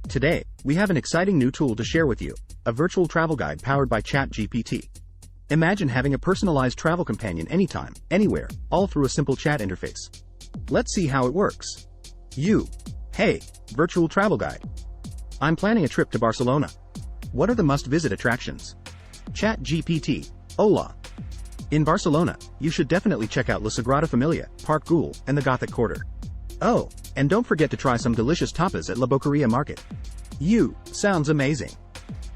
Today, we have an exciting new tool to share with you, a virtual travel guide powered by ChatGPT. Imagine having a personalized travel companion anytime, anywhere, all through a simple chat interface. Let's see how it works. Hey, virtual travel guide. I'm planning a trip to Barcelona. What are the must-visit attractions? ChatGPT, hola. In Barcelona, you should definitely check out La Sagrada Familia, Park Güell, and the Gothic Quarter. Oh, and don't forget to try some delicious tapas at La Boqueria Market. Sounds amazing.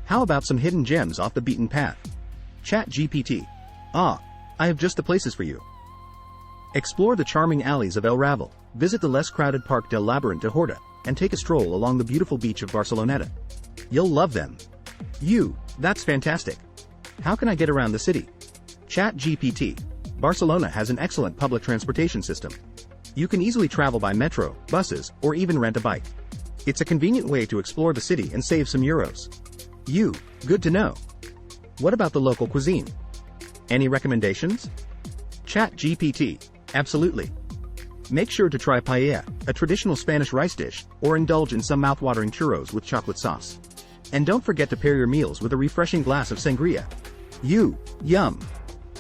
How about some hidden gems off the beaten path? ChatGPT, I have just the places for you. Explore the charming alleys of El Raval, visit the less crowded Parc del Laberint de Horta, and take a stroll along the beautiful beach of Barceloneta. You'll love them. That's fantastic. How can I get around the city? ChatGPT, Barcelona has an excellent public transportation system. You can easily travel by metro, buses, or even rent a bike. It's a convenient way to explore the city and save some euros. Good to know. What about the local cuisine? Any recommendations? ChatGPT, absolutely. Make sure to try paella, a traditional Spanish rice dish, or indulge in some mouthwatering churros with chocolate sauce. And don't forget to pair your meals with a refreshing glass of sangria. Yum.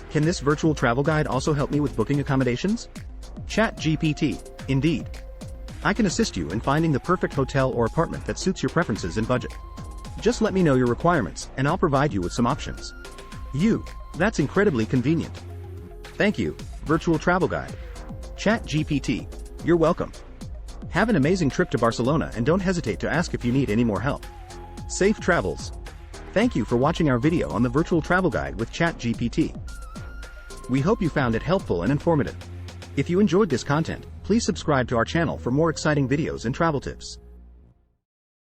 Can this virtual travel guide also help me with booking accommodations? ChatGPT, indeed. I can assist you in finding the perfect hotel or apartment that suits your preferences and budget. Just let me know your requirements, and I'll provide you with some options. That's incredibly convenient. Thank you, virtual travel guide. ChatGPT, you're welcome. Have an amazing trip to Barcelona and don't hesitate to ask if you need any more help. Safe travels. Thank you for watching our video on the virtual travel guide with ChatGPT. We hope you found it helpful and informative. If you enjoyed this content, please subscribe to our channel for more exciting videos and travel tips.